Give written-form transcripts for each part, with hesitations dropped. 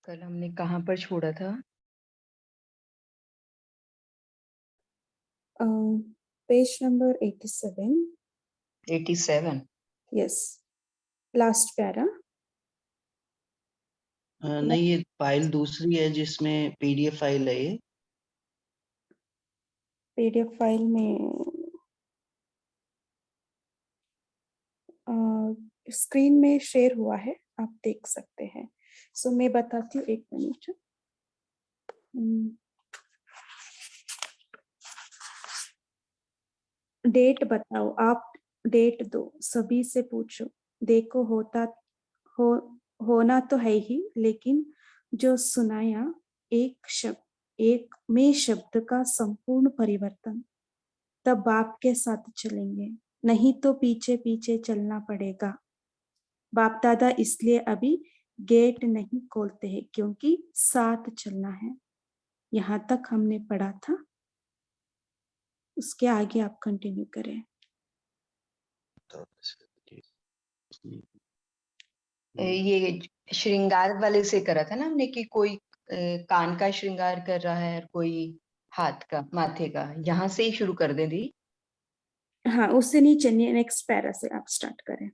कल हमने कहाँ पर छोड़ा था? Page number 87. 87। Yes, last para. नहीं, ये फाइल दूसरी है जिसमें पीडीएफ फाइल है ये। PDF फाइल में स्क्रीन में शेयर हुआ है, आप देख सकते हैं। सो मैं बताती हूँ, एक मिनट। डेट बताओ, आप डेट दो, सभी से पूछो। देखो होना तो है ही, लेकिन जो सुनाया एक में शब्द का संपूर्ण परिवर्तन, तब बाप के साथ चलेंगे, नहीं तो पीछे पीछे चलना पड़ेगा। बाप दादा इसलिए अभी गेट नहीं खोलते हैं क्योंकि साथ चलना है। यहाँ तक हमने पढ़ा था, उसके आगे आप कंटिन्यू करें। ये श्रृंगार वाले से करा था ना हमने कि कोई कान का श्रृंगार कर रहा है और कोई हाथ का, माथे का। यहाँ से ही शुरू कर दें दी। हाँ, उससे नीचे नेक्स्ट पैरा से आप स्टार्ट करें।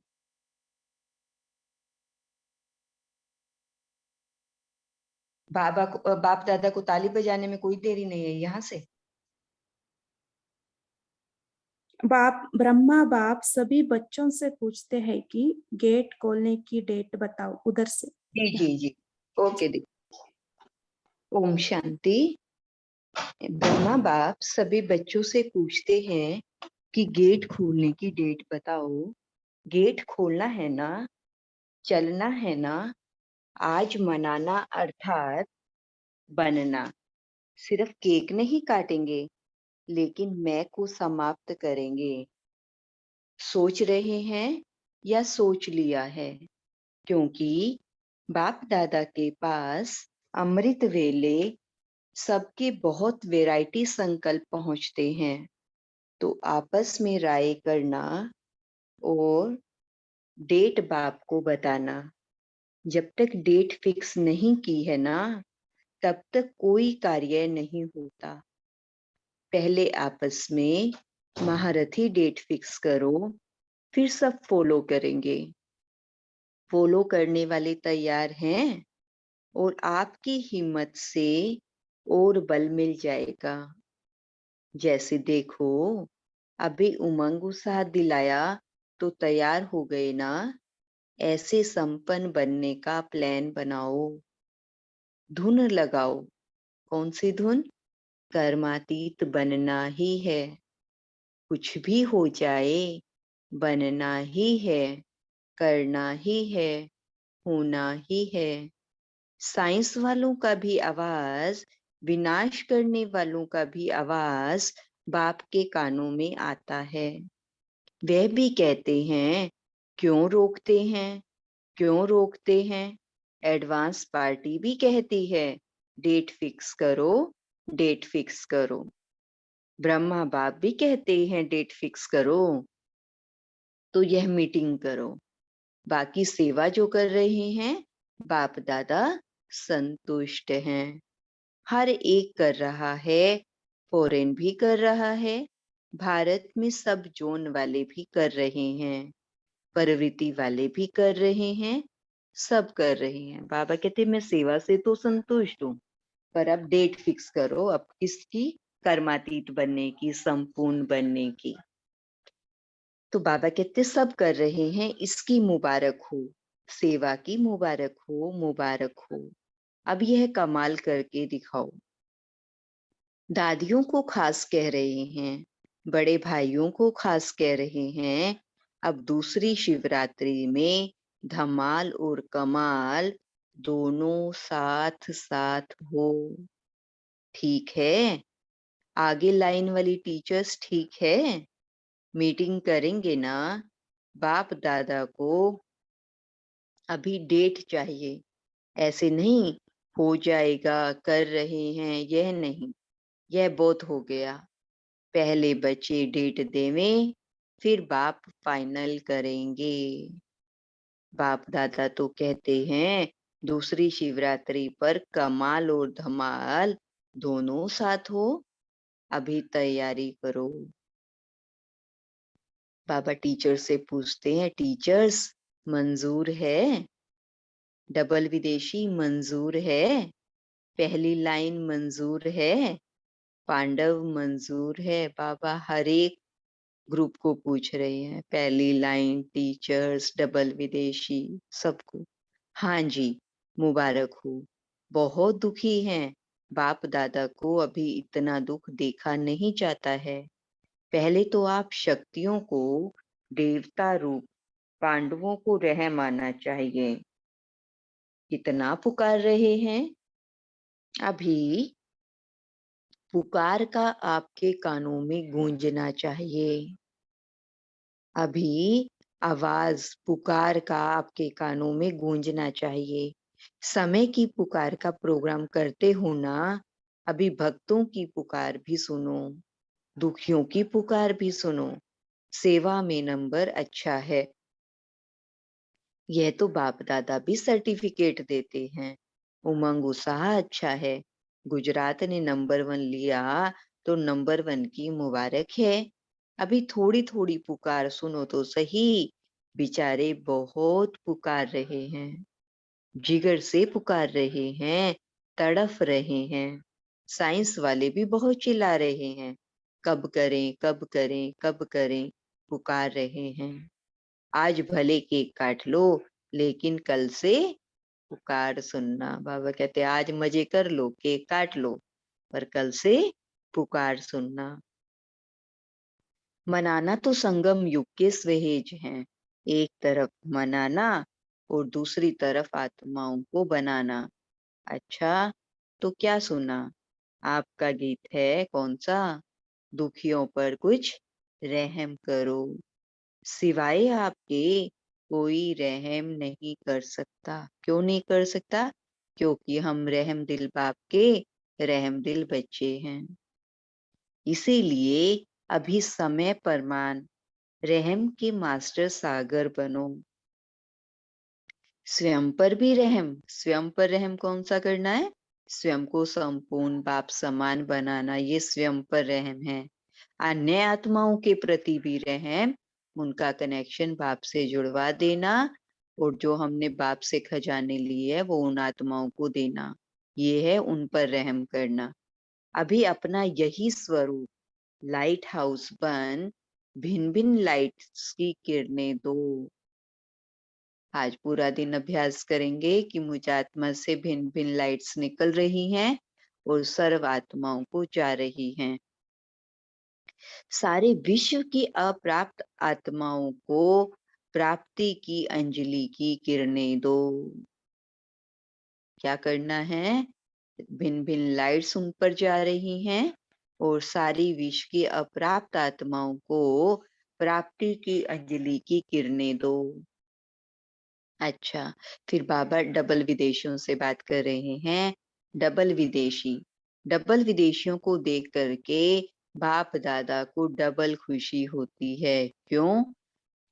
बाप दादा को ताली बजाने में कोई देरी नहीं है। यहाँ से ब्रह्मा बाप सभी बच्चों से पूछते हैं कि गेट खोलने की डेट बताओ, उधर से। जी जी जी, ओके दी। ओम शांति। ब्रह्मा बाप सभी बच्चों से पूछते हैं कि गेट खोलने की डेट बताओ। गेट खोलना है ना, चलना है ना। आज मनाना अर्थात बनना। सिर्फ केक नहीं काटेंगे, लेकिन मैं को समाप्त करेंगे। सोच रहे हैं या सोच लिया है? क्योंकि बाप दादा के पास अमृत वेले सबके बहुत वैरायटी संकल्प पहुंचते हैं। तो आपस में राय करना और डेट बाप को बताना। जब तक डेट फिक्स नहीं की है ना, तब तक कोई कार्य नहीं होता। पहले आपस में महारथी डेट फिक्स करो, फिर सब फॉलो करेंगे। फॉलो करने वाले तैयार हैं और आपकी हिम्मत से और बल मिल जाएगा। जैसे देखो, अभी उमंग उत्साह दिलाया तो तैयार हो गए ना। ऐसे संपन्न बनने का प्लान बनाओ। धुन लगाओ। कौन सी धुन? कर्मातीत बनना ही है। कुछ भी हो जाए, बनना ही है, करना ही है, होना ही है। साइंस वालों का भी आवाज, विनाश करने वालों का भी आवाज बाप के कानों में आता है। वह भी कहते हैं, क्यों रोकते हैं, क्यों रोकते हैं। एडवांस पार्टी भी कहती है, डेट फिक्स करो, डेट फिक्स करो। ब्रह्मा बाप भी कहते हैं, डेट फिक्स करो, तो यह मीटिंग करो। बाकी सेवा जो कर रहे हैं, बाप दादा संतुष्ट हैं। हर एक कर रहा है, फॉरेन भी कर रहा है, भारत में सब जोन वाले भी कर रहे हैं, प्रवृत्ति वाले भी कर रहे हैं, सब कर रहे हैं। बाबा कहते मैं सेवा से तो संतुष्ट हूँ, पर अब डेट फिक्स करो, अब किसकी? कर्मातीत बनने की, संपूर्ण बनने की। तो बाबा कहते सब कर रहे हैं, इसकी मुबारक हो, सेवा की मुबारक हो, मुबारक हो। अब यह कमाल करके दिखाओ। दादियों को खास कह रहे हैं, बड़े भाइयों को खास कह रहे हैं। अब दूसरी शिवरात्रि में धमाल और कमाल दोनों साथ साथ हो। ठीक है? आगे लाइन वाली टीचर्स ठीक है? मीटिंग करेंगे ना? बाप दादा को अभी डेट चाहिए। ऐसे नहीं हो जाएगा, कर रहे हैं, यह नहीं, यह बहुत हो गया। पहले बच्चे डेट देवें, फिर बाप फाइनल करेंगे। बाप दादा तो कहते हैं दूसरी शिवरात्रि पर कमाल और धमाल दोनों साथ हो। अभी तैयारी करो। बाबा टीचर से पूछते हैं, टीचर्स मंजूर है? डबल विदेशी मंजूर है? पहली लाइन मंजूर है? पांडव मंजूर है? बाबा हर एक ग्रुप को पूछ रहे हैं, पहली लाइन, टीचर्स, डबल विदेशी, सबको। हाँ जी, मुबारक हो। बहुत दुखी हैं। बाप दादा को अभी इतना दुख देखा नहीं जाता है। पहले तो आप शक्तियों को देवता रूप पांडवों को रहम आना चाहिए। कितना पुकार रहे हैं। अभी पुकार का आपके कानों में गूंजना चाहिए। अभी आवाज पुकार का आपके कानों में गूंजना चाहिए। समय की पुकार का प्रोग्राम करते हो ना, अभी भक्तों की पुकार भी सुनो, दुखियों की पुकार भी सुनो। सेवा में नंबर अच्छा है। यह तो बाप दादा भी सर्टिफिकेट देते हैं। उमंग उत्साह अच्छा है। गुजरात ने नंबर 1 लिया तो नंबर 1 की मुबारक है। अभी थोड़ी थोड़ी पुकार सुनो तो सही। बेचारे बहुत पुकार रहे हैं, जिगर से पुकार रहे हैं, तड़फ रहे हैं। साइंस वाले भी बहुत चिल्ला रहे हैं, कब करें कब करें कब करें, पुकार रहे हैं। आज भले केक काट लो, लेकिन कल से पुकार सुनना। बाबा कहते आज मजे कर लो, केक काट लो, पर कल से पुकार सुनना। मनाना तो संगम युग के सहेज हैं। एक तरफ मनाना और दूसरी तरफ आत्माओं को बनाना। अच्छा, तो क्या सुना? आपका गीत है कौन सा? दुखियों पर कुछ रहम करो। सिवाय आपके कोई रहम नहीं कर सकता। क्यों नहीं कर सकता? क्योंकि हम रहम दिल बाप के रहम दिल बच्चे हैं। इसीलिए अभी समय परमान रहम के मास्टर सागर बनो। स्वयं पर भी रहम। स्वयं पर रहम कौन सा करना है? स्वयं को संपूर्ण बाप समान बनाना, ये स्वयं पर रहम है। अन्य आत्माओं के प्रति भी रहम, उनका कनेक्शन बाप से जुड़वा देना, और जो हमने बाप से खजाने लिए है वो उन आत्माओं को देना, ये है उन पर रहम करना। अभी अपना यही स्वरूप लाइट हाउस बन भिन्न भिन्न लाइट्स की किरणें दो। आज पूरा दिन अभ्यास करेंगे कि मुझ आत्मा से भिन्न भिन्न लाइट्स निकल रही हैं और सर्व आत्माओं को जा रही हैं। सारे विश्व की अप्राप्त आत्माओं को प्राप्ति की अंजलि की किरणें दो। क्या करना है? भिन्न भिन्न लाइट्स उन पर जा रही हैं और सारी विश्व की अप्राप्त आत्माओं को प्राप्ति की अंजलि की किरणें दो। अच्छा, फिर बाबा डबल विदेशियों से बात कर रहे हैं। डबल विदेशी, डबल विदेशियों को देख करके बाप दादा को डबल खुशी होती है। क्यों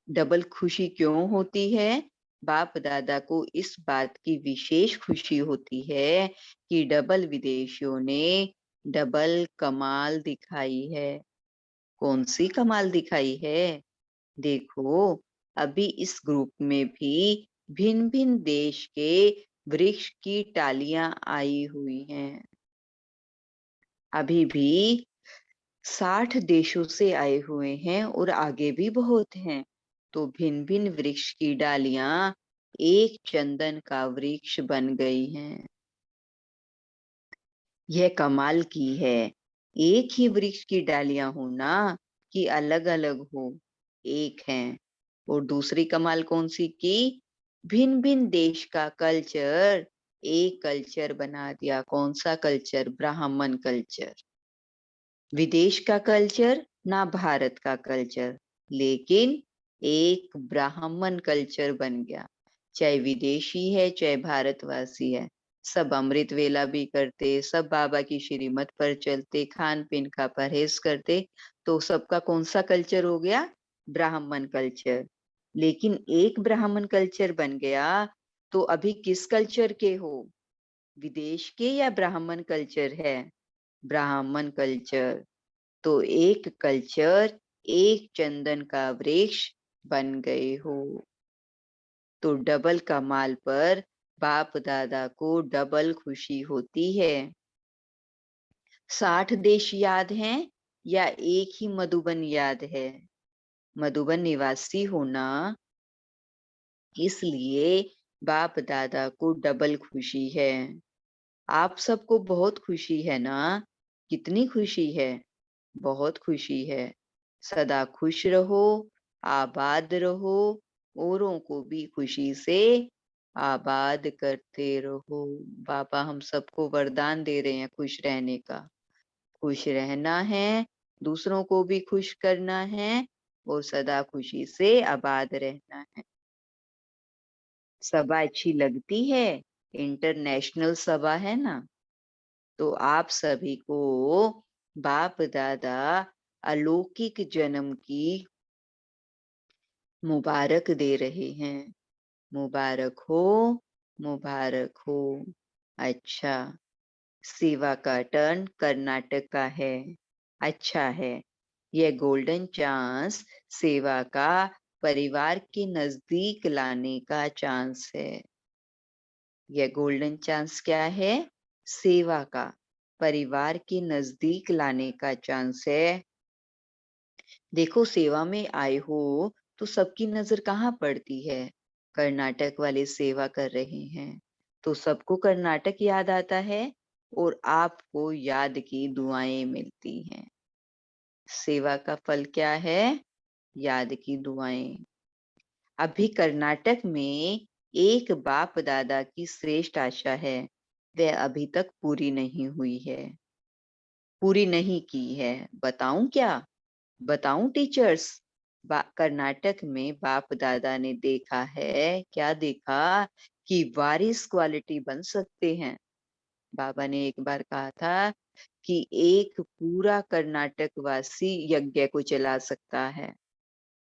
डबल खुशी क्यों होती है? बाप दादा को इस बात की विशेष खुशी होती है कि डबल विदेशियों ने डबल कमाल दिखाई है। कौन सी कमाल दिखाई है? देखो, अभी इस ग्रुप में भी भिन्न भिन्न देश के वृक्ष की टालियां आई हुई हैं। अभी भी 60 देशों से आए हुए हैं और आगे भी बहुत हैं। तो भिन्न भिन्न वृक्ष की डालियां एक चंदन का वृक्ष बन गई हैं। यह कमाल की है। एक ही वृक्ष की डालियां हो ना, कि अलग अलग हो, एक हैं। और दूसरी कमाल कौन सी की? भिन्न भिन्न देश का कल्चर एक कल्चर बना दिया। कौन सा कल्चर? ब्राह्मण कल्चर। विदेश का कल्चर ना भारत का कल्चर, लेकिन एक ब्राह्मण कल्चर बन गया। चाहे विदेशी है चाहे भारतवासी है, सब अमृत वेला भी करते, सब बाबा की श्रीमत पर चलते, खान पीन का परहेज करते, तो सबका कौन सा कल्चर हो गया? ब्राह्मण कल्चर। लेकिन एक ब्राह्मण कल्चर बन गया तो अभी किस कल्चर के हो? विदेश के या ब्राह्मण कल्चर है? ब्राह्मण कल्चर। तो एक कल्चर, एक चंदन का वृक्ष बन गए हो। तो डबल कमाल पर बाप दादा को डबल खुशी होती है। 60 देश याद हैं या एक ही मधुबन याद है? मधुबन निवासी होना, इसलिए बाप दादा को डबल खुशी है। आप सबको बहुत खुशी है ना? कितनी खुशी है? बहुत खुशी है। सदा खुश रहो, आबाद रहो, औरों को भी खुशी से आबाद करते रहो। बाबा हम सबको वरदान दे रहे हैं खुश रहने का। खुश रहना है, दूसरों को भी खुश करना है और सदा खुशी से आबाद रहना है। सभा अच्छी लगती है? इंटरनेशनल सभा है ना? तो आप सभी को बाप दादा अलौकिक जन्म की मुबारक दे रहे हैं। मुबारक हो, मुबारक हो। अच्छा, सेवा का टर्न कर्नाटक का है। अच्छा है। यह गोल्डन चांस सेवा का परिवार के नजदीक लाने का चांस है। यह गोल्डन चांस क्या है? सेवा का परिवार के नजदीक लाने का चांस है। देखो सेवा में आए हो तो सबकी नजर कहाँ पड़ती है? कर्नाटक वाले सेवा कर रहे हैं तो सबको कर्नाटक याद आता है और आपको याद की दुआएं मिलती हैं। सेवा का फल क्या है? याद की दुआएं। अभी कर्नाटक में एक बाप दादा की श्रेष्ठ आशा है, वह अभी तक पूरी नहीं हुई है, पूरी नहीं की है। बताऊं क्या? बताऊं टीचर्स? कर्नाटक में बाप दादा ने देखा है, क्या देखा? कि वारिस क्वालिटी बन सकते हैं। बाबा ने एक बार कहा था कि एक पूरा कर्नाटक वासी यज्ञ को चला सकता है।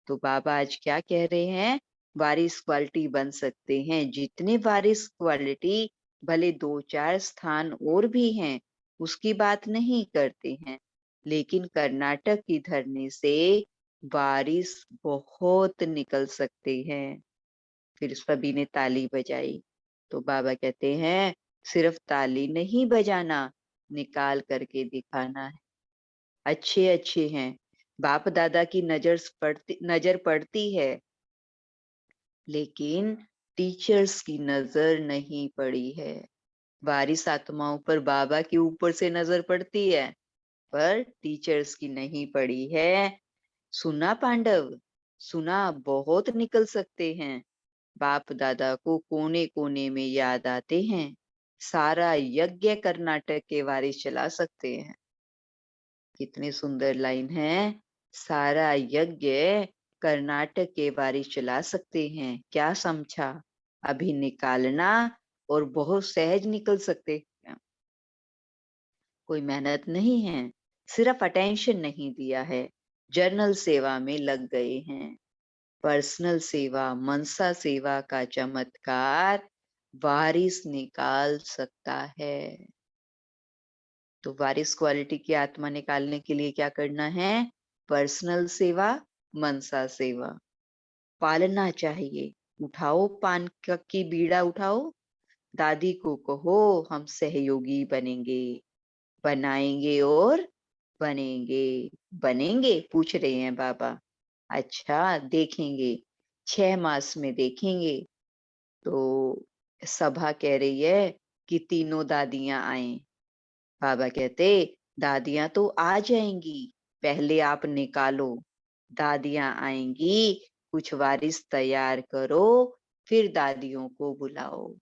तो बाबा आज क्या कह रहे हैं? वारिस क्वालिटी बन सकते हैं। जितने वारिस क्वालिटी, भले 2-4 स्थान और भी हैं, उसकी बात नहीं करते हैं, लेकिन कर्नाटक की धरनी से वारिस बहुत निकल सकते हैं। फिर सभी ने ताली बजाई। तो बाबा कहते हैं सिर्फ ताली नहीं बजाना, निकाल करके दिखाना है। अच्छे अच्छे हैं। बाप दादा की नजर पड़ती है, लेकिन टीचर्स की नजर नहीं पड़ी है। वारिस आत्माओं पर बाबा के ऊपर से नजर पड़ती है, पर टीचर्स की नहीं पड़ी है। सुना पांडव? सुना? बहुत निकल सकते हैं। बाप दादा को कोने कोने में याद आते हैं। सारा यज्ञ कर्नाटक के वारिस चला सकते हैं। कितनी सुंदर लाइन है। सारा यज्ञ कर्नाटक के वारिस चला सकते हैं। क्या समझा? अभी निकालना और बहुत सहज निकल सकते हैं। कोई मेहनत नहीं है, सिर्फ अटेंशन नहीं दिया है, जर्नल सेवा में लग गए हैं। पर्सनल सेवा, मनसा सेवा का चमत्कार वारिस निकाल सकता है। तो वारिस क्वालिटी की आत्मा निकालने के लिए क्या करना है? पर्सनल सेवा, मनसा सेवा पालना चाहिए। उठाओ पान की बीड़ा उठाओ, दादी को कहो हम सहयोगी बनेंगे, बनाएंगे और बनेंगे। बनेंगे पूछ रहे हैं बाबा। अच्छा देखेंगे, 6 मास में देखेंगे। तो सभा कह रही है कि तीनों दादियां आए। बाबा कहते दादियां तो आ जाएंगी, पहले आप निकालो। दादियां आएंगी, कुछ वारिस तैयार करो, फिर दादियों को बुलाओ।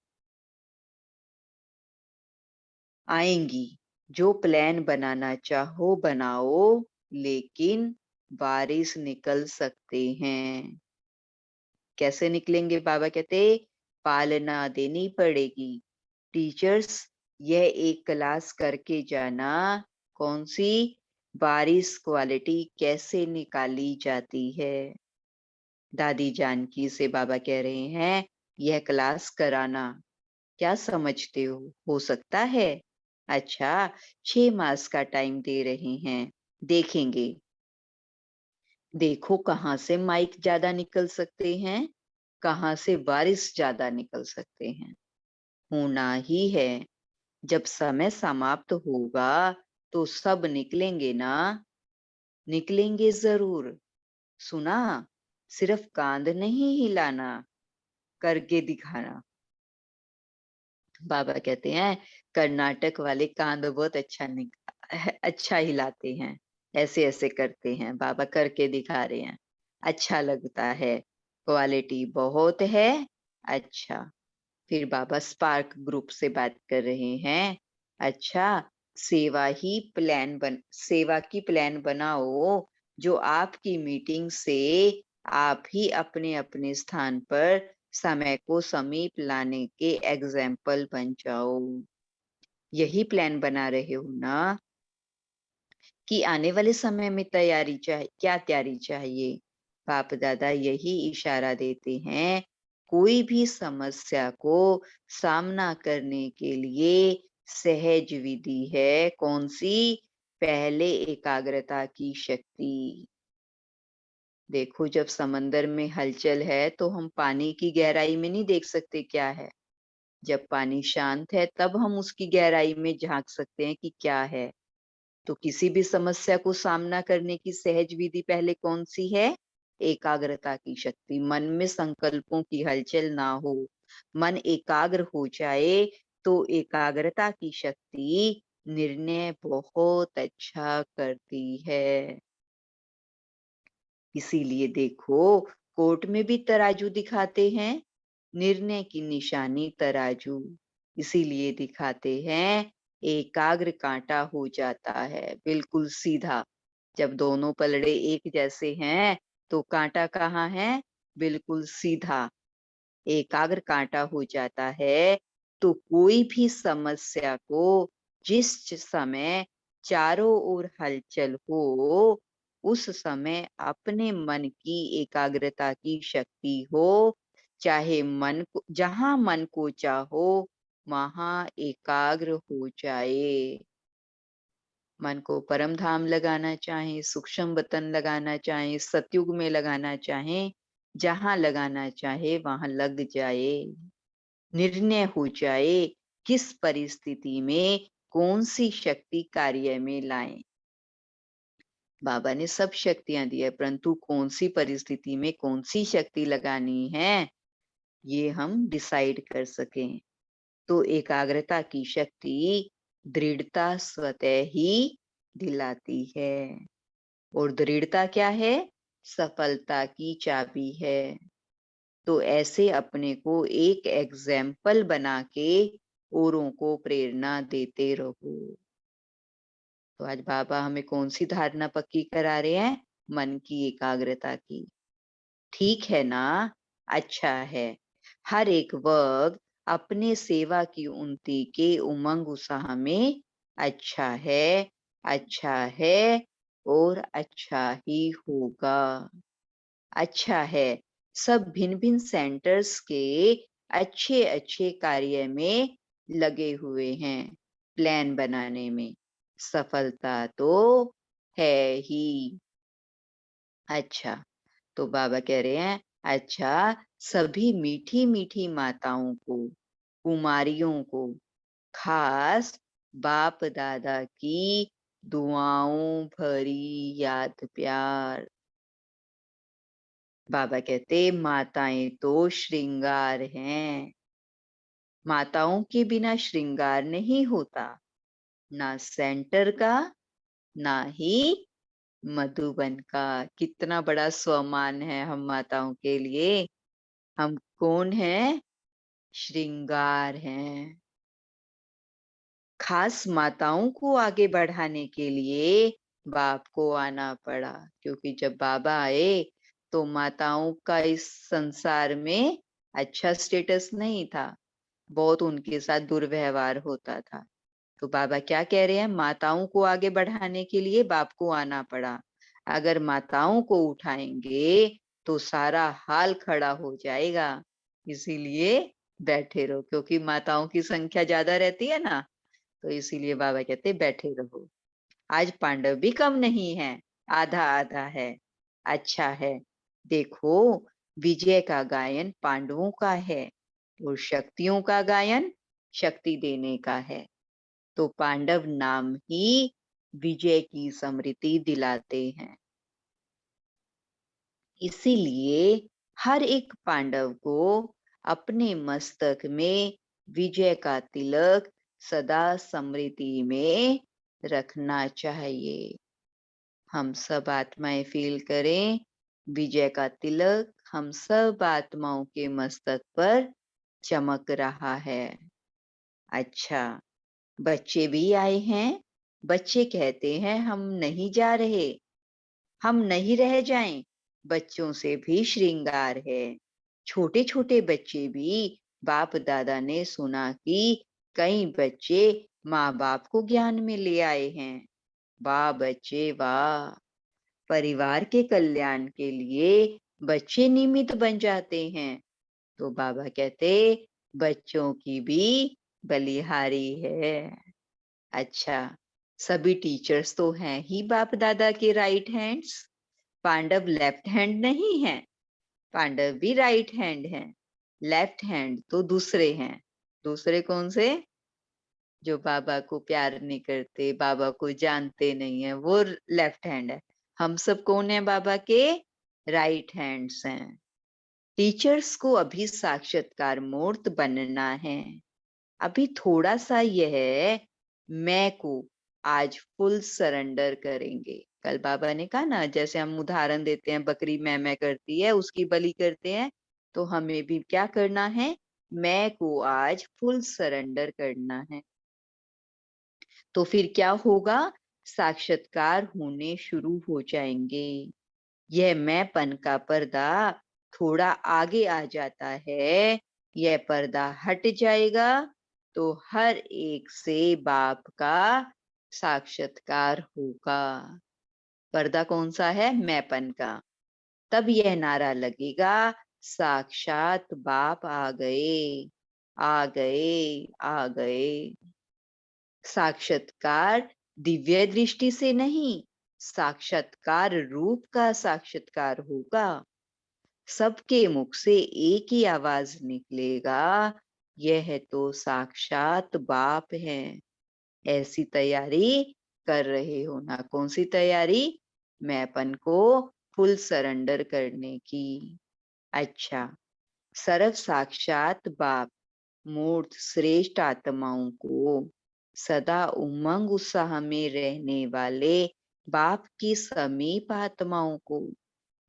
आएंगी, जो प्लान बनाना चाहो बनाओ, लेकिन वारिस निकल सकते हैं। कैसे निकलेंगे? बाबा कहते पालना देनी पड़ेगी। टीचर्स यह एक क्लास करके जाना, कौन सी? वारिस क्वालिटी कैसे निकाली जाती है। दादी जानकी से बाबा कह रहे हैं यह क्लास कराना। क्या समझते हो सकता है? अच्छा, 6 मास का टाइम दे रहे हैं, देखेंगे। देखो कहाँ से माइक ज्यादा निकल सकते हैं, कहाँ से बारिश ज्यादा निकल सकते हैं। होना ही है। जब समय समाप्त होगा तो सब निकलेंगे ना? निकलेंगे जरूर। सुना? सिर्फ कांध नहीं हिलाना, करके दिखाना। बाबा कहते हैं कर्नाटक वाले कांध बहुत अच्छा हिलाते हैं, ऐसे ऐसे करते हैं, बाबा करके दिखा रहे हैं। अच्छा लगता है, क्वालिटी बहुत है। अच्छा, फिर बाबा स्पार्क ग्रुप से बात कर रहे हैं। अच्छा, सेवा की प्लान बनाओ, जो आपकी मीटिंग से आप ही अपने अपने स्थान पर समय को समीप लाने के एग्जाम्पल बन जाओ। यही प्लान बना रहे हो ना कि आने वाले समय में क्या तैयारी चाहिए? बाप दादा यही इशारा देते हैं। कोई भी समस्या को सामना करने के लिए सहज विधि है। कौन सी? पहले एकाग्रता की शक्ति। देखो, जब समंदर में हलचल है तो हम पानी की गहराई में नहीं देख सकते क्या है। जब पानी शांत है तब हम उसकी गहराई में झांक सकते हैं कि क्या है। तो किसी भी समस्या को सामना करने की सहज विधि पहले कौन सी है? एकाग्रता की शक्ति। मन में संकल्पों की हलचल ना हो, मन एकाग्र हो जाए तो एकाग्रता की शक्ति निर्णय बहुत अच्छा करती है। इसीलिए देखो, कोर्ट में भी तराजू दिखाते हैं, निर्णय की निशानी तराजू। इसीलिए दिखाते हैं, एकाग्र कांटा हो जाता है बिल्कुल सीधा। जब दोनों पलड़े एक जैसे हैं तो कांटा कहाँ है? बिल्कुल सीधा। एकाग्र कांटा हो जाता है तो कोई भी समस्या को जिस समय चारों ओर हलचल हो, उस समय अपने मन की एकाग्रता की शक्ति हो, चाहे जहां मन को चाहो वहां एकाग्र हो जाए। मन को परम धाम लगाना चाहे, सूक्ष्म वतन लगाना चाहे, सतयुग में लगाना चाहे, जहां लगाना चाहे वहां लग जाए। निर्णय हो जाए किस परिस्थिति में कौन सी शक्ति कार्य में लाएं। बाबा ने सब शक्तियां दी है, परंतु कौन सी परिस्थिति में कौन सी शक्ति लगानी है, ये हम डिसाइड कर सकें। तो एकाग्रता की शक्ति दृढ़ता स्वतः ही दिलाती है। और दृढ़ता क्या है? सफलता की चाबी है। तो ऐसे अपने को एक एग्जाम्पल बना के औरों को प्रेरणा देते रहो। तो आज बाबा हमें कौन सी धारणा पक्की करा रहे हैं? मन की एकाग्रता की। ठीक है ना? अच्छा है। हर एक वर्ग अपने सेवा की उन्नति के उमंग उत्साह में अच्छा है और अच्छा ही होगा। अच्छा है। सब भिन्न भिन्न सेंटर्स के अच्छे अच्छे कार्य में लगे हुए हैं, प्लान बनाने में। सफलता तो है ही। अच्छा, तो बाबा कह रहे हैं, अच्छा, सभी मीठी मीठी माताओं को, कुमारियों को, खास बाप दादा की दुआओं भरी याद प्यार। बाबा कहते माताएं तो श्रृंगार हैं, माताओं के बिना श्रृंगार नहीं होता, ना सेंटर का ना ही मधुबन का। कितना बड़ा स्वमान है हम माताओं के लिए। हम कौन हैं? श्रृंगार हैं। खास माताओं को आगे बढ़ाने के लिए बाप को आना पड़ा, क्योंकि जब बाबा आए तो माताओं का इस संसार में अच्छा स्टेटस नहीं था, बहुत उनके साथ दुर्व्यवहार होता था। तो बाबा क्या कह रहे हैं? माताओं को आगे बढ़ाने के लिए बाप को आना पड़ा। अगर माताओं को उठाएंगे तो सारा हाल खड़ा हो जाएगा। इसीलिए बैठे रहो, क्योंकि माताओं की संख्या ज्यादा रहती है ना, तो इसीलिए बाबा कहते बैठे रहो। आज पांडव भी कम नहीं है, आधा आधा है। अच्छा है, देखो विजय का गायन पांडवों का है और शक्तियों का गायन शक्ति देने का है। तो पांडव नाम ही विजय की स्मृति दिलाते हैं। इसीलिए हर एक पांडव को अपने मस्तक में विजय का तिलक सदा स्मृति में रखना चाहिए। हम सब आत्माएं फील करें, विजय का तिलक हम सब आत्माओं के मस्तक पर चमक रहा है। अच्छा, बच्चे भी आए हैं। बच्चे कहते हैं हम नहीं जा रहे, हम नहीं रह जाएं। बच्चों से भी श्रृंगार है। छोटे छोटे बच्चे भी, बाप दादा ने सुना कि कई बच्चे माँ बाप को ज्ञान में ले आए हैं। वाह बच्चे वाह, परिवार के कल्याण के लिए बच्चे निमित्त बन जाते हैं। तो बाबा कहते बच्चों की भी बलिहारी है। अच्छा, सभी टीचर्स तो हैं ही बाप दादा के right hands. Pandav left hand नहीं है, पांडव भी राइट हैंड हैं। लेफ्ट हैंड तो दूसरे हैं। दूसरे कौन से? जो बाबा को प्यार नहीं करते, बाबा को जानते नहीं है, वो लेफ्ट हैंड है। हम सब कौन है? बाबा के राइट हैंड्स हैं। टीचर्स को अभी साक्षात्कार मूर्त बनना है। अभी थोड़ा सा यह मैं को आज फुल सरेंडर करेंगे। कल बाबा ने कहा ना, जैसे हम उदाहरण देते हैं, बकरी मैं करती है, उसकी बलि करते हैं, तो हमें भी क्या करना है? मैं को आज फुल सरेंडर करना है। तो फिर क्या होगा? साक्षात्कार होने शुरू हो जाएंगे। यह मैंपन का पर्दा थोड़ा आगे आ जाता है, यह पर्दा हट जाएगा तो हर एक से बाप का साक्षात्कार होगा। पर्दा कौन सा है? मैंपन का। तब यह नारा लगेगा, साक्षात बाप आ गए, आ गए, आ गए। साक्षात्कार दिव्य दृष्टि से नहीं, साक्षात्कार रूप का साक्षात्कार होगा। सबके मुख से एक ही आवाज निकलेगा, यह तो साक्षात बाप है। ऐसी तैयारी कर रहे हो ना? कौन सी तैयारी? मैंपन को फुल सरेंडर करने की। अच्छा, सर्व साक्षात बाप मूर्त श्रेष्ठ आत्माओं को, सदा उमंग उत्साह में रहने वाले बाप की समीप आत्माओं को,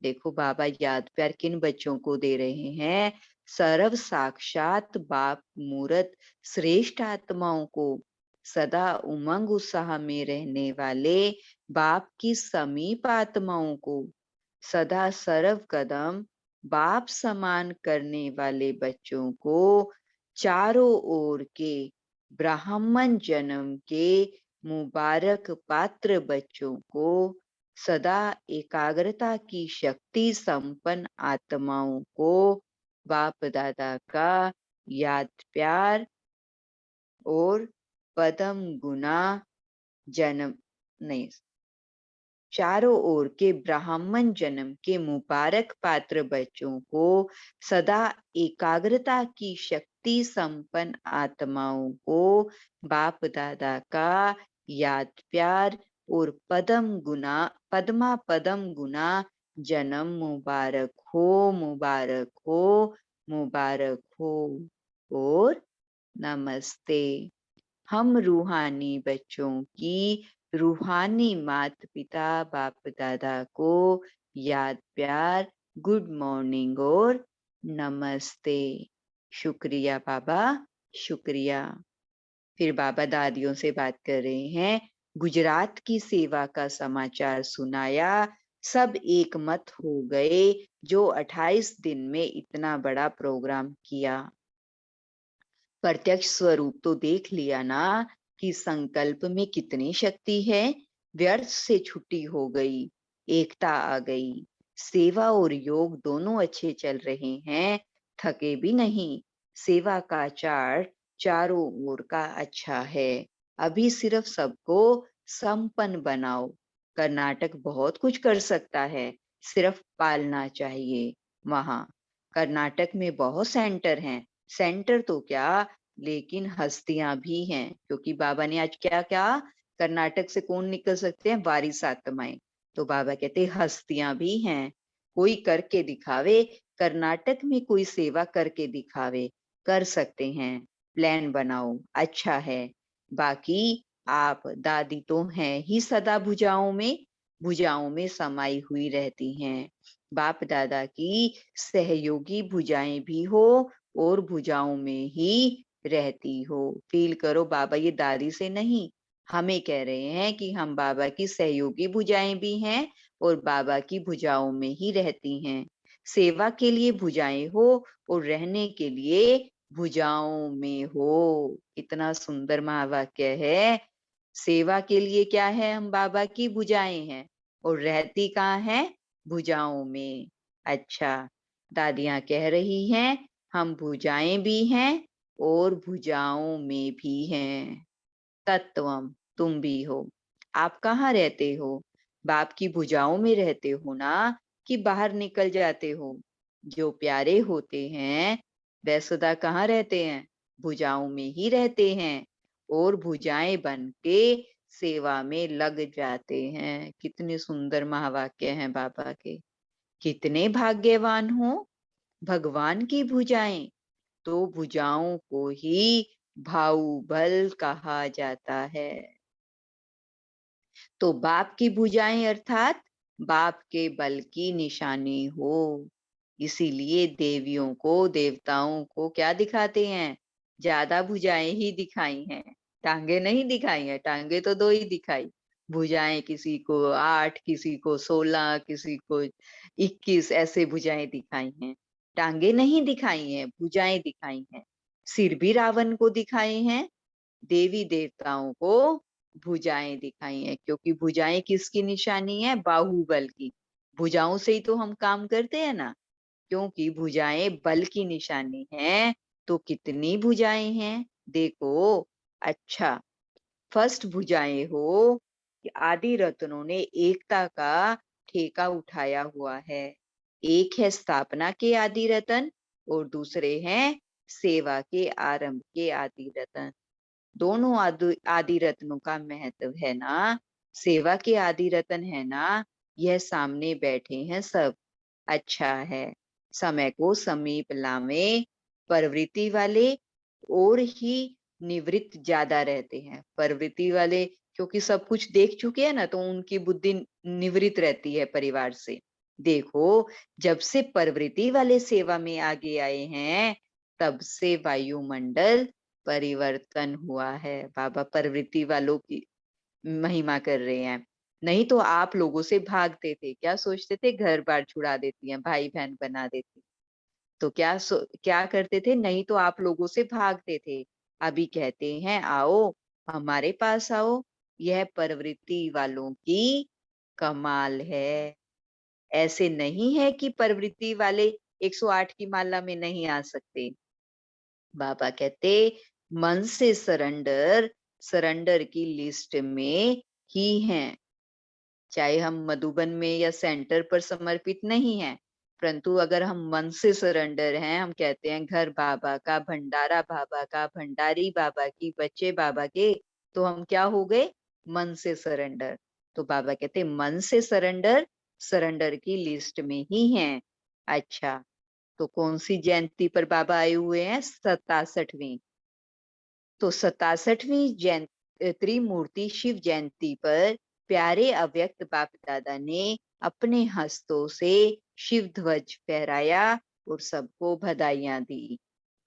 देखो बाबा याद प्यार किन बच्चों को दे रहे हैं? सर्व साक्षात बाप मूर्त श्रेष्ठ आत्माओं को, सदा उमंग उत्साह में रहने वाले बाप की समीप आत्माओं को, सदा सर्व कदम बाप समान करने वाले बच्चों को, चारों ओर के ब्राह्मण जन्म के मुबारक पात्र बच्चों को, सदा एकाग्रता की शक्ति संपन्न आत्माओं को बाप दादा का याद प्यार और पदम गुना जन्म नहीं, चारों ओर के ब्राह्मण जन्म के मुबारक पात्र बच्चों को, सदा एकाग्रता की शक्ति संपन्न आत्माओं को बाप दादा का याद प्यार और पद्मा पदम गुना जन्म मुबारक हो, मुबारक हो, मुबारक हो। और नमस्ते। हम रूहानी बच्चों की रूहानी माता पिता बाप दादा को याद प्यार, गुड मॉर्निंग और नमस्ते। शुक्रिया बाबा, शुक्रिया। फिर बाबा दादियों से बात कर रहे हैं। गुजरात की सेवा का समाचार सुनाया, सब एक मत हो गए जो 28 दिन में इतना बड़ा प्रोग्राम किया। प्रत्यक्ष स्वरूप तो देख लिया ना कि संकल्प में कितनी शक्ति है। व्यर्थ से छुट्टी हो गई, एकता आ गई, सेवा और योग दोनों अच्छे चल रहे हैं। थके भी नहीं। सेवा का चार्ट चारों ओर का अच्छा है। अभी सिर्फ सबको संपन्न बनाओ। कर्नाटक बहुत कुछ कर सकता है, सिर्फ पालना चाहिए। वहां कर्नाटक में बहुत सेंटर हैं। सेंटर तो क्या, लेकिन हस्तियां भी हैं, क्योंकि बाबा ने आज क्या कहा, कर्नाटक से कौन निकल सकते हैं, वारिस आत्माएं। तो बाबा कहते हस्तियां भी हैं, कोई करके दिखावे। कर्नाटक में कोई सेवा करके दिखावे, कर सकते हैं। प्लान बनाओ, अच्छा है। बाकी आप दादी तो हैं ही सदा भुजाओं में समाई हुई रहती हैं। बाप दादा की सहयोगी भुजाएं भी हो और भुजाओं में ही रहती हो। फील करो, बाबा ये दादी से नहीं, हमें कह रहे हैं कि हम बाबा की सहयोगी भुजाएं भी हैं और बाबा की भुजाओं में ही रहती हैं। सेवा के लिए भुजाएं हो और रहने के लिए भुजाओं में हो। इतना सुंदर महावाक्य है। सेवा के लिए क्या है, हम बाबा की भुजाएं हैं और रहती कहाँ है, भुजाओं में। अच्छा, दादियां कह रही हैं हम भुजाएं भी हैं और भुजाओं में भी हैं। तत्वम, तुम भी हो। आप कहाँ रहते हो, बाप की भुजाओं में रहते हो ना, कि बाहर निकल जाते हो। जो प्यारे होते हैं वे सदा कहाँ रहते हैं, भुजाओं में ही रहते हैं और भुजाएं बन के सेवा में लग जाते हैं। कितने सुंदर महावाक्य हैं बाबा के। कितने भाग्यवान हो, भगवान की भुजाएं। तो भुजाओं को ही बाहुबल कहा जाता है। तो बाप की भुजाएं अर्थात बाप के बल की निशानी हो। इसीलिए देवियों को देवताओं को क्या दिखाते हैं, ज्यादा भुजाएं ही दिखाई हैं, टांगे नहीं दिखाई हैं। टांगे तो दो ही दिखाई, भुजाएं किसी को 8, किसी को 16, किसी को 21, ऐसे भुजाएं दिखाई हैं। टांगे नहीं दिखाई हैं, भुजाएं दिखाई हैं। सिर भी रावण को दिखाए हैं, देवी देवताओं को भुजाएं दिखाई हैं, क्योंकि भुजाएं किसकी निशानी है, बाहुबल की। भुजाओं से ही तो हम काम करते हैं ना, क्योंकि भुजाएं बल की निशानी है। तो कितनी भुजाएं हैं देखो। अच्छा, फर्स्ट भुजाएं हो कि आदि रत्नों ने एकता का ठेका उठाया हुआ है। एक है स्थापना के आदि रत्न और दूसरे हैं सेवा के आरंभ के आदि रत्न। दोनों आदि रत्नों का महत्व है ना, सेवा के आदि रत्न है ना, यह सामने बैठे हैं सब। अच्छा है, समय को समीप लावे। प्रवृत्ति वाले और ही निवृत्त ज्यादा रहते हैं। प्रवृत्ति वाले क्योंकि सब कुछ देख चुके हैं ना, तो उनकी बुद्धि निवृत्त रहती है परिवार से। देखो, जब से प्रवृत्ति वाले सेवा में आगे आए हैं, तब से वायुमंडल परिवर्तन हुआ है। बाबा प्रवृत्ति वालों की महिमा कर रहे हैं। नहीं तो आप लोगों से भागते थे, क्या सोचते थे, घर बार छुड़ा देती हैं, भाई बहन बना देती। तो क्या करते थे, नहीं तो आप लोगों से भागते थे। अभी कहते हैं आओ हमारे पास आओ, यह प्रवृत्ति वालों की कमाल है। ऐसे नहीं है कि प्रवृत्ति वाले 108 की माला में नहीं आ सकते। बाबा कहते मन से सरेंडर, सरेंडर की लिस्ट में ही हैं। चाहे हम मधुबन में या सेंटर पर समर्पित नहीं हैं, परंतु अगर हम मन से सरेंडर हैं, हम कहते हैं घर बाबा का, भंडारा बाबा का, भंडारी बाबा की, बच्चे बाबा के, तो हम क्या हो गए, मन से सरेंडर। तो बाबा कहते मन से सरेंडर, सरेंडर की लिस्ट में ही हैं। अच्छा, तो कौन सी जयंती पर बाबा आए हुए हैं, 67वीं। तो 67वीं जयंती त्रिमूर्ति शिव जयंती पर प्यारे अव्यक्त बाप दादा ने अपने हस्तों से शिव ध्वज फहराया और सबको बधाइयां दी।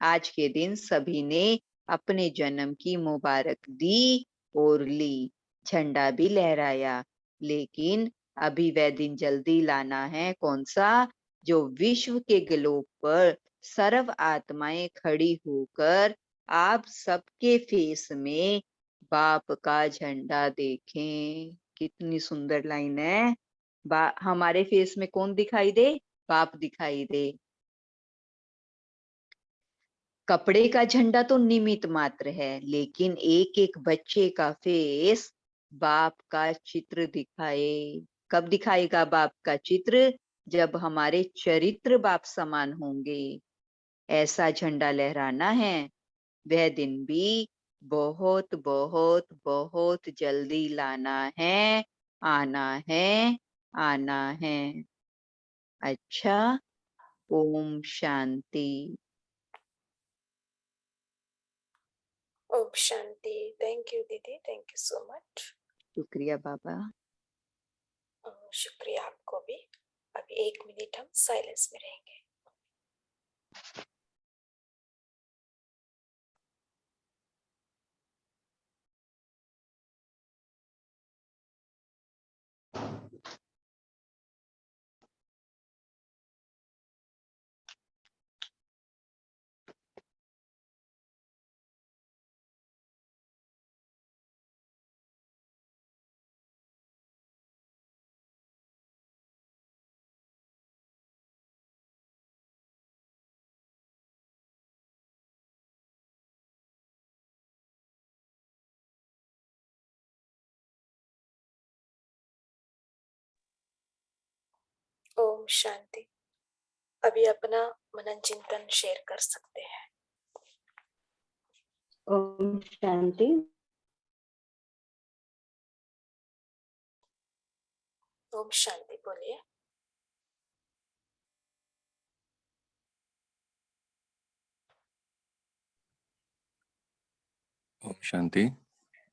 आज के दिन सभी ने अपने जन्म की मुबारक दी और ली, झंडा भी लहराया। लेकिन अभी वह दिन जल्दी लाना है, कौन सा, जो विश्व के ग्लोब पर सर्व आत्माएं खड़ी होकर आप सबके फेस में बाप का झंडा देखें। कितनी सुंदर लाइन है। हमारे फेस में कौन दिखाई दे, बाप दिखाई दे। कपड़े का झंडा तो निमित्त मात्र है, लेकिन एक एक बच्चे का फेस बाप का चित्र दिखाए। कब दिखाएगा बाप का चित्र? जब हमारे चरित्र बाप समान होंगे। ऐसा झंडा लहराना है। वह दिन भी बहुत बहुत बहुत जल्दी लाना है, आना है, आना है। अच्छा, ओम शांति। ओम शांति। थैंक यू दीदी, थैंक यू सो मच। शुक्रिया बाबा। शुक्रिया आपको भी। अभी 1 मिनट हम साइलेंस में रहेंगे। ओम शांति। अभी अपना मनन चिंतन शेयर कर सकते हैं। ओम शांति। ओम शांति बोलिए। ओम शांति।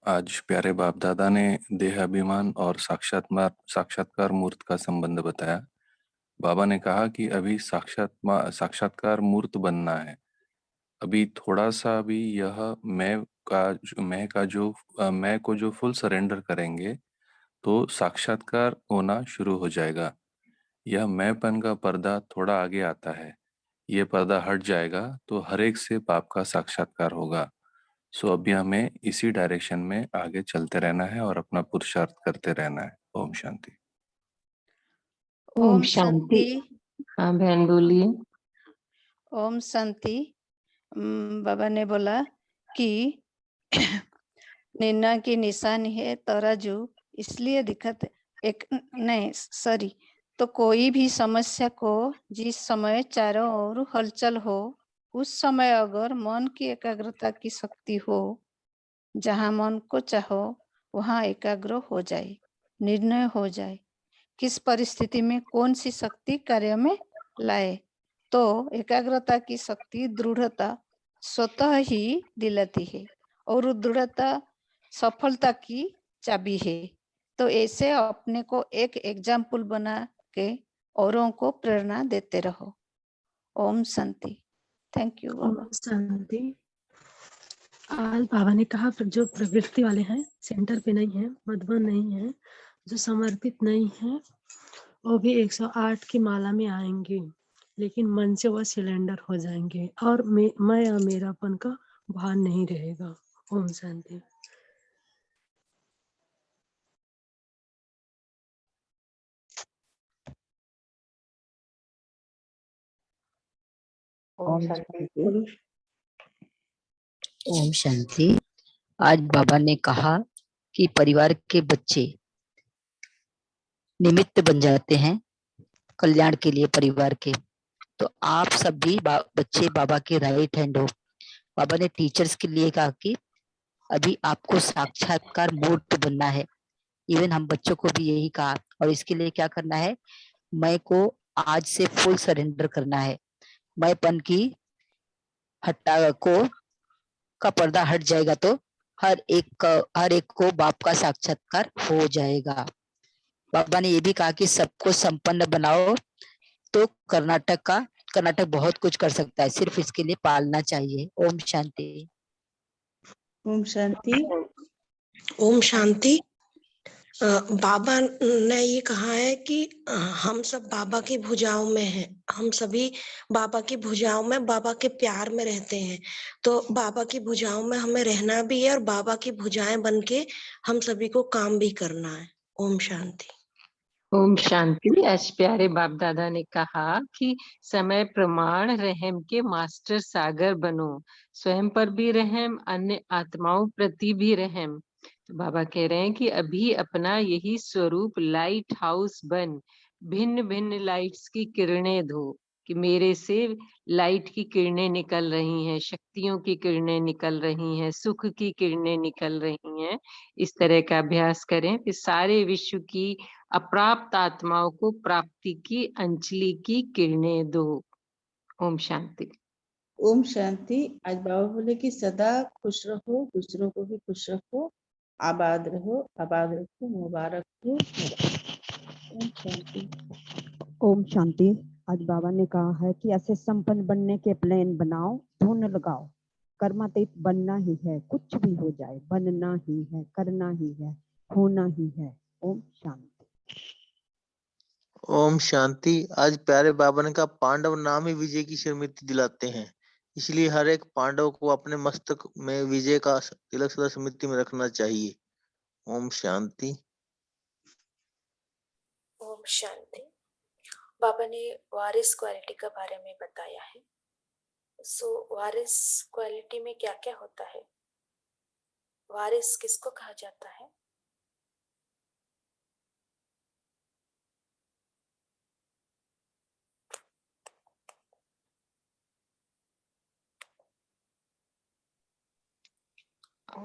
आज प्यारे बाप दादा ने देहाभिमान और साक्षात्कार मूर्त का संबंध बताया। बाबा ने कहा कि अभी साक्षात्कार मूर्त बनना है। अभी थोड़ा सा भी यह मैं को जो फुल सरेंडर करेंगे तो साक्षात्कार होना शुरू हो जाएगा। यह मैंपन का पर्दा थोड़ा आगे आता है। ये पर्दा हट जाएगा तो हर एक से बाप का साक्षात्कार होगा। सो अभी हमें इसी डायरेक्शन में आगे चलते रहना है और अपना पुरुषार्थ करते रहना है। ओम शांति। ओम शांति। हाँ बहन बोलिए। ओम शांति। बाबा ने बोला कि निन्ना की निशानी है तराजू, इसलिए दिखत एक नहीं सॉरी, तो कोई भी समस्या को जिस समय चारों ओर हलचल हो, उस समय अगर मन की एकाग्रता की शक्ति हो, जहाँ मन को चाहो वहाँ एकाग्र हो जाए, निर्णय हो जाए, किस परिस्थिति में कौन सी शक्ति कार्य में लाए, तो एकाग्रता की शक्ति दृढ़ता स्वतः ही दिलाती है और दृढ़ता सफलता की चाबी है। तो ऐसे अपने को एक एग्जाम्पल बना के औरों को प्रेरणा देते रहो। ओम शांति। थैंक यू बाबा। ओम शांति। आज बाबा ने कहा जो प्रवृत्ति वाले हैं, सेंटर पे नहीं है, मधुबन नहीं है, जो समर्पित नहीं है, वो भी 108 की माला में आएंगे, लेकिन मन से वह सिलेंडर हो जाएंगे और मैं और मेरापन का भान नहीं रहेगा। ओम शांति। ओम शांति। ओम शांति। आज बाबा ने कहा कि परिवार के बच्चे निमित्त बन जाते हैं कल्याण के लिए परिवार के। तो आप सब भी बच्चे बाबा के राइट हैंड हो। बाबा ने टीचर्स के लिए कहा कि अभी आपको साक्षात्कार मूर्त बनना है। इवन हम बच्चों को भी यही कहा, और इसके लिए क्या करना है, मैं को आज से फुल सरेंडर करना है। मैंपन की हटा को का पर्दा हट जाएगा तो हर एक को बाप का साक्षात्कार हो जाएगा। बाबा ने ये भी कहा कि सबको संपन्न बनाओ, तो कर्नाटक बहुत कुछ कर सकता है, सिर्फ इसके लिए पालना चाहिए। ओम शांति। ओम शांति। ओम शांति। बाबा ने ये कहा है कि हम सब बाबा की भुजाओं में हैं, हम सभी बाबा की भुजाओं में, बाबा के प्यार में रहते हैं। तो बाबा की भुजाओं में हमें रहना भी है और बाबा की भुजाएं बनके हम सभी को काम भी करना है। ओम शांति। ओम शांति। आज प्यारे बाप दादा ने कहा कि समय प्रमाण रहम के मास्टर सागर बनो, स्वयं पर भी रहम, अन्य आत्माओं प्रति भी रहम। तो बाबा कह रहे हैं कि अभी अपना यही स्वरूप लाइट हाउस बन भिन्न भिन्न लाइट्स की किरणें दो, कि मेरे से लाइट की किरणें निकल रही हैं, शक्तियों की किरणें निकल रही हैं, सुख की किरणें निकल रही हैं। इस तरह का अभ्यास करें, फिर सारे विश्व की अप्राप्त आत्माओं को प्राप्ति की अंजलि की किरणें दो। ओम शांति। ओम शांति। आज बाबा बोले कि सदा खुश रहो, दूसरों को भी खुश रखो, आबाद रखो, मुबारक हो। ओम शांति। ओम शांति। आज बाबा ने कहा है कि ऐसे संपन्न बनने के प्लान बनाओ, धुन लगाओ, कर्मातीत बनना ही है, कुछ भी हो जाए बनना ही है, करना ही है, होना ही है। ओम शांति। ओम शांति। आज प्यारे बाबा ने कहा पांडव नाम ही विजय की स्मृति दिलाते हैं, इसलिए हर एक पांडव को अपने मस्तक में विजय का तिलक सदा स्मृति में रखना चाहिए। ओम शांति। ओम शांति। बाबा ने वारिस क्वालिटी के बारे में बताया है। वारिस क्वालिटी में क्या क्या होता है? वारिस किसको कहा जाता है?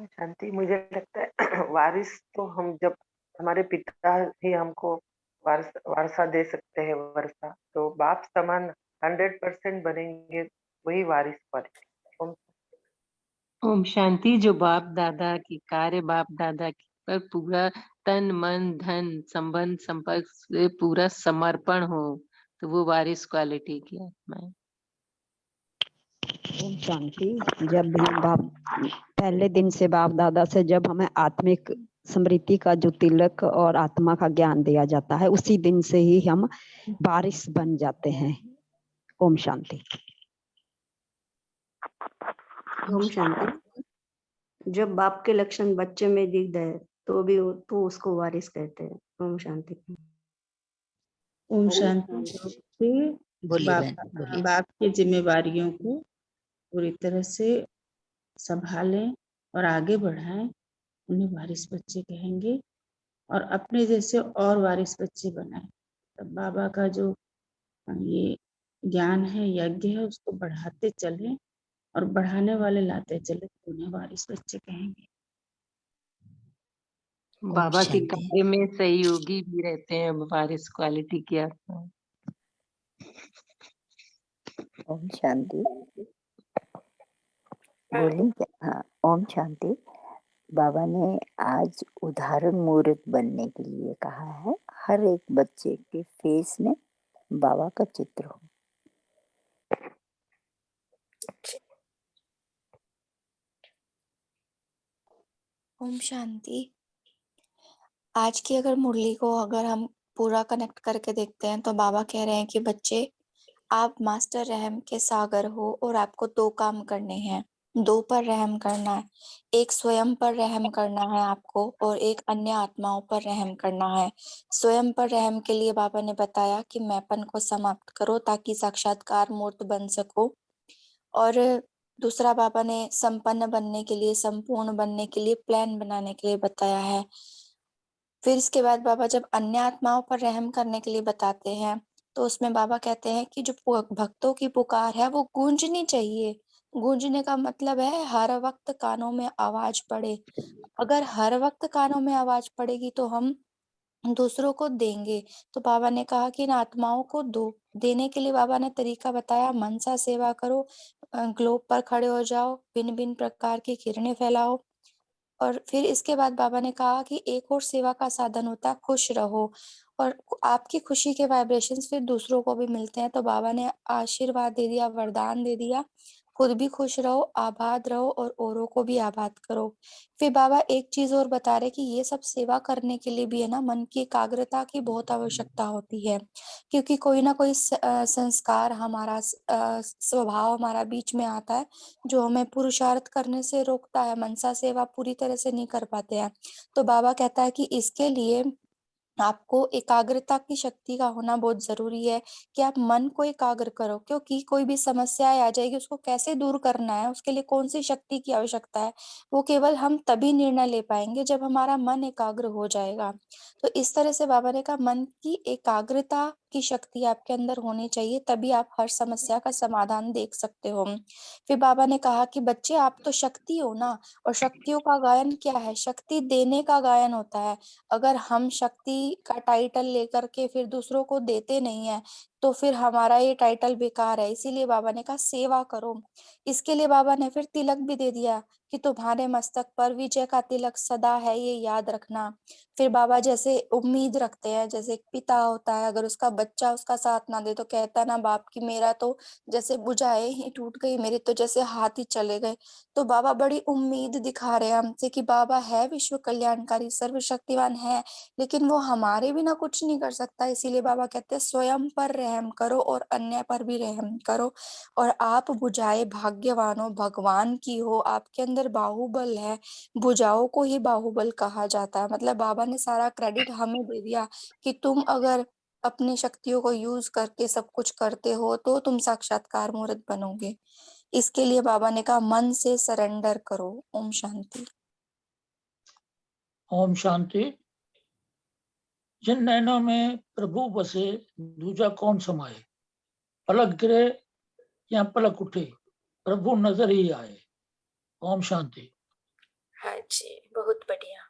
शांति। मुझे लगता है वारिस तो हम जब हमारे पिता ही हमको वारसा दे सकते हैं, वर्षा तो बाप समान 100% बनेंगे, वही वारिस क्वालिटी। ओम शांति। जो बाप दादा की कार्य, बाप दादा की पर पूरा तन मन धन संबंध संपर्क से पूरा समर्पण हो, तो वो वारिस क्वालिटी की आत्मा है। ओम शांति। जब भी बाप पहले दिन से बाप दादा से जब हमें आत्मिक स्मृति का जो तिलक और आत्मा का ज्ञान दिया जाता है, उसी दिन से ही हम वारिस बन जाते हैं। ओम शांति। ओम शांति। जब बाप के लक्षण बच्चे में दिख जाए तो उसको वारिस कहते हैं। ओम शांति। ओम शांति। बाप की जिम्मेवारियों को पूरी तरह से संभालें और आगे बढ़ाएं, उन्हें वारिस बच्चे कहेंगे, और अपने जैसे और वारिस बच्चे बनाएं। तब बाबा का जो ये ज्ञान है, यज्ञ है, उसको बढ़ाते चलें और बढ़ाने वाले लाते चले, तो उन्हें वारिस बच्चे कहेंगे। बाबा के कार्य में सहयोगी भी रहते हैं वारिस क्वालिटी की आत्मा। ओम शांति। बोली क्या? हाँ, ओम शांति। बाबा ने आज उदाहरण मूर्त बनने के लिए कहा है, हर एक बच्चे के फेस में बाबा का चित्र हो। ओम शांति। आज की अगर मुरली को अगर हम पूरा कनेक्ट करके देखते हैं तो बाबा कह रहे हैं कि बच्चे, आप मास्टर रहम के सागर हो और आपको 2 काम करने हैं। 2 पर रहम करना है, एक स्वयं पर रहम करना है आपको, और एक अन्य आत्माओं पर रहम करना है। स्वयं पर रहम के लिए बाबा ने बताया कि मैंपन को समाप्त करो ताकि साक्षात्कार मूर्त बन सको, और दूसरा बाबा ने संपन्न बनने के लिए, संपूर्ण बनने के लिए प्लान बनाने के लिए बताया है। फिर इसके बाद बाबा जब अन्य आत्माओं पर रहम करने के लिए बताते हैं तो उसमें बाबा कहते हैं कि जो भक्तों की पुकार है वो गूंजनी चाहिए। गूंजने का मतलब है हर वक्त कानों में आवाज पड़े। अगर हर वक्त कानों में आवाज पड़ेगी तो हम दूसरों को देंगे। तो बाबा ने कहा कि इन आत्माओं को दो। देने के लिए बाबा ने तरीका बताया, मनसा सेवा करो, ग्लोब पर खड़े हो जाओ, भिन्न भिन्न प्रकार की किरणें फैलाओ। और फिर इसके बाद बाबा ने कहा कि एक और सेवा का साधन होता है खुश रहो, और आपकी खुशी के वाइब्रेशंस फिर दूसरों को भी मिलते हैं। तो बाबा ने आशीर्वाद दे दिया, वरदान दे दिया, खुद भी खुश रहो, आबाद रहो और औरों को भी आबाद करो। फिर बाबा एक चीज और बता रहे कि ये सब सेवा करने के लिए भी है ना, मन की एकाग्रता की बहुत आवश्यकता होती है, क्योंकि कोई ना कोई संस्कार हमारा, स्वभाव हमारा बीच में आता है जो हमें पुरुषार्थ करने से रोकता है, मनसा सेवा पूरी तरह से नहीं कर पाते हैं। तो बाबा कहता है कि इसके लिए आपको एकाग्रता की शक्ति का होना बहुत जरूरी है कि आप मन को एकाग्र करो, क्योंकि कोई भी समस्या आ जाएगी, उसको कैसे दूर करना है, उसके लिए कौन सी शक्ति की आवश्यकता है, वो केवल हम तभी निर्णय ले पाएंगे जब हमारा मन एकाग्र हो जाएगा। तो इस तरह से बाबा ने कहा मन की एकाग्रता की शक्ति आपके अंदर होनी चाहिए, तभी आप हर समस्या का समाधान देख सकते हो। फिर बाबा ने कहा कि बच्चे आप तो शक्ति हो ना, और शक्तियों का गायन क्या है, शक्ति देने का गायन होता है। अगर हम शक्ति का टाइटल लेकर के फिर दूसरों को देते नहीं है तो फिर हमारा ये टाइटल बेकार है। इसीलिए बाबा ने कहा सेवा करो। इसके लिए बाबा ने फिर तिलक भी दे दिया कि तुम्हारे मस्तक पर विजय का तिलक सदा है, ये याद रखना। फिर बाबा जैसे उम्मीद रखते हैं, जैसे एक पिता होता है, अगर उसका बच्चा उसका साथ ना दे तो कहता ना बाप की मेरा तो जैसे बुझाए ही टूट गई, मेरे तो जैसे हाथ ही चले गए। तो बाबा बड़ी उम्मीद दिखा रहे हैं हमसे कि बाबा है विश्व कल्याणकारी, सर्वशक्तिवान है, लेकिन वो हमारे बिना कुछ नहीं कर सकता। इसीलिए बाबा कहते हैं स्वयं पर रहम करो और अन्य पर भी रहम करो। और आप बुझाए भाग्यवान हो, भगवान की हो, आपके अंदर बाहुबल है। बुझाओ को ही बाहुबल कहा जाता है। मतलब बाबा ने सारा क्रेडिट हमें दे दिया कि तुम अगर अपनी शक्तियों को यूज करके सब कुछ करते हो तो तुम साक्षात्कार मूर्त बनोगे। इसके लिए बाबा ने कहा मन से सरेंडर करो। ओम शांति। ओम शांति। जिन नैनों में प्रभु बसे दूजा कौन समाए, पलक गिरे या पलक उठे प्रभु नजर ही आए। ओम शांति। हाँ जी, बहुत बढ़िया।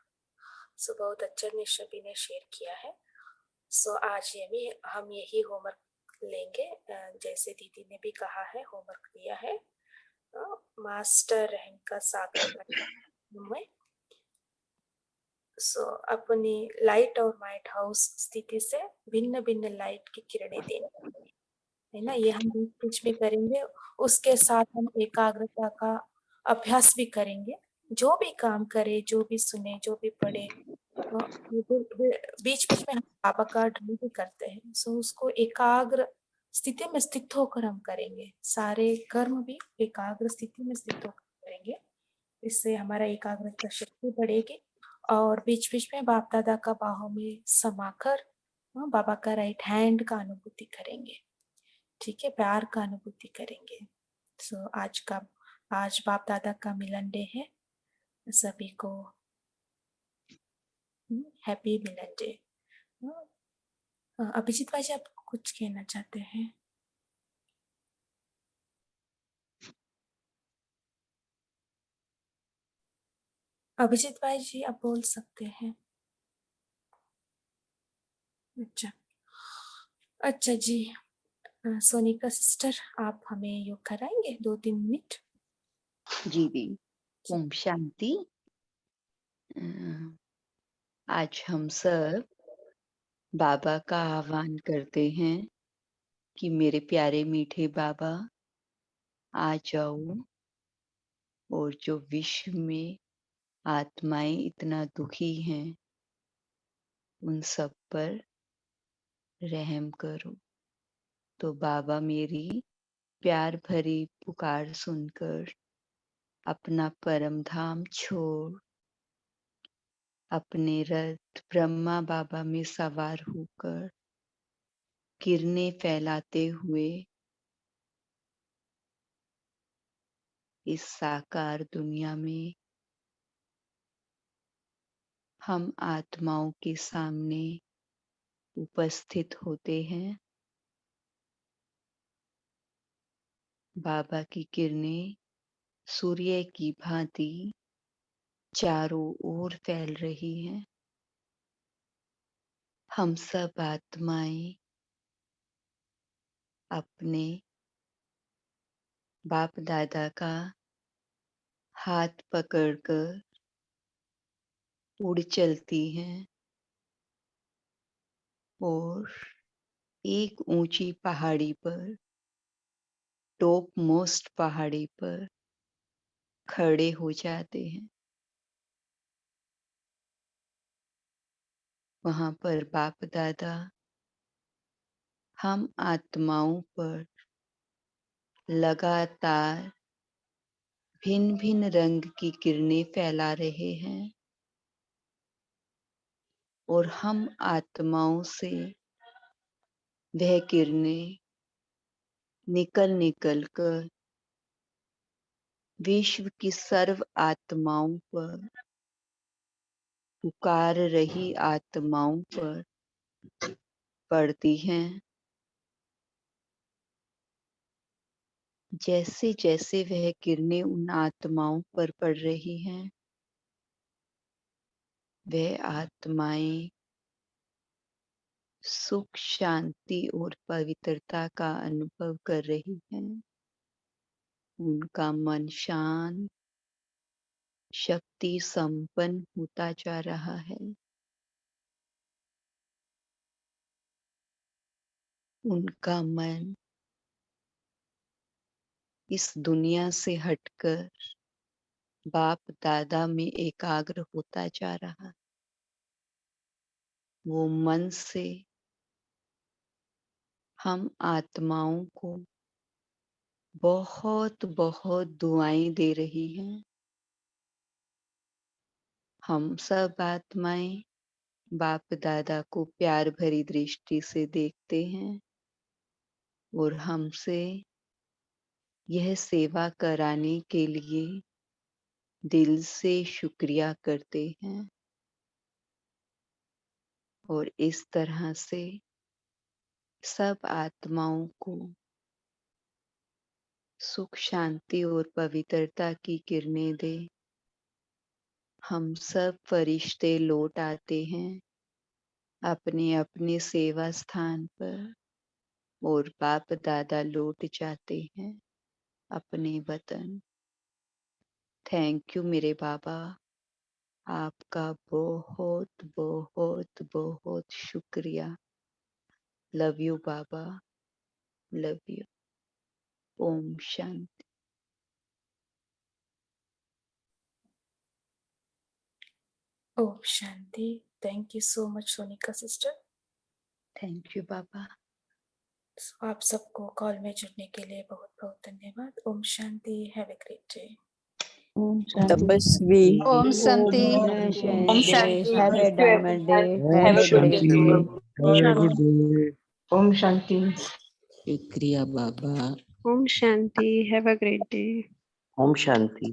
सो बहुत अच्छा सभी ने शेयर किया है। सो आज हम यही होमवर्क लेंगे, जैसे दीदी ने भी कहा है, होमवर्क दिया है मास्टर रैंक का सागर में। सो अपनी लाइट और माइट हाउस स्थिति से भिन्न भिन्न लाइट की किरणें देनी है ना, ये हम बीच में करेंगे। उसके साथ हम एकाग्रता का अभ्यास भी करेंगे। जो भी काम करे, जो भी सुने, जो भी पढ़े, बीच बीच में हम बाबा का ड्रिल भी करते हैं। सो उसको एकाग्र स्थिति में स्थित होकर हम करेंगे। सारे कर्म भी एकाग्र स्थिति में स्थित होकर करेंगे। इससे हमारा एकाग्रता शक्ति बढ़ेगी। और बीच बीच में बाप दादा का बाहों में समाकर बाबा का राइट हैंड का अनुभूति करेंगे। ठीक है, प्यार का अनुभूति करेंगे। सो आज बाप दादा का मिलन डे है। सभी को हैप्पी मिलन डे। अभिजीत भाई जी, आप कुछ कहना चाहते हैं? अभिजीत भाई जी, आप बोल सकते हैं। अच्छा जी। सोनिका सिस्टर, आप हमें योग कराएंगे 2-3 मिनट? जी दी। ओम शांति। आज हम सब बाबा का आह्वान करते हैं कि मेरे प्यारे मीठे बाबा आ जाओ, और जो विश्व में आत्माएं इतना दुखी हैं उन सब पर रहम करो। तो बाबा मेरी प्यार भरी पुकार सुनकर अपना परम धाम छोड़ अपने रथ ब्रह्मा बाबा में सवार होकर किरणें फैलाते हुए इस साकार दुनिया में हम आत्माओं के सामने उपस्थित होते हैं। बाबा की किरणें सूर्य की भांति चारों ओर फैल रही हैं। हम सब आत्माएं अपने बाप दादा का हाथ पकड़कर उड़ चलती हैं और एक ऊंची पहाड़ी पर, टॉप मोस्ट पहाड़ी पर खड़े हो जाते हैं। वहां पर बाप दादा हम आत्माओं पर लगातार भिन्न भिन्न रंग की किरणें फैला रहे हैं। और हम आत्माओं से वह किरणें निकल निकल कर विश्व की सर्व आत्माओं पर, पुकार रही आत्माओं पर पड़ती हैं। जैसे जैसे वह किरणें उन आत्माओं पर पड़ रही हैं, वह आत्माएं सुख, शांति और पवित्रता का अनुभव कर रही हैं। उनका मन शांत, शक्ति संपन्न होता जा रहा है। उनका मन इस दुनिया से हटकर बाप दादा में एकाग्र होता जा रहा। वो मन से हम आत्माओं को बहुत बहुत दुआएं दे रही हैं। हम सब आत्माएं बाप दादा को प्यार भरी दृष्टि से देखते हैं और हमसे यह सेवा कराने के लिए दिल से शुक्रिया करते हैं। और इस तरह से सब आत्माओं को सुख, शांति और पवित्रता की किरणें दे। हम सब फरिश्ते लौट आते हैं अपने अपने सेवा स्थान पर और बाप दादा लौट जाते हैं अपने वतन। थैंक यू मेरे बाबा, आपका बहुत बहुत बहुत शुक्रिया। लव यू बाबा, लव यू। ओम शांति। ओम शांति। Thank you so much Sonika sister. Thank you बाबा। आप सबको कॉल में जुड़ने के लिए बहुत बहुत धन्यवाद। ओम शांति। Have a great day. ओम तपस्वी ओम शांति ओम शांति have a diamond day, have a good day. ओम शांति। शुक्रिया बाबा। ओम शांति। Have a great day. ओम शांति।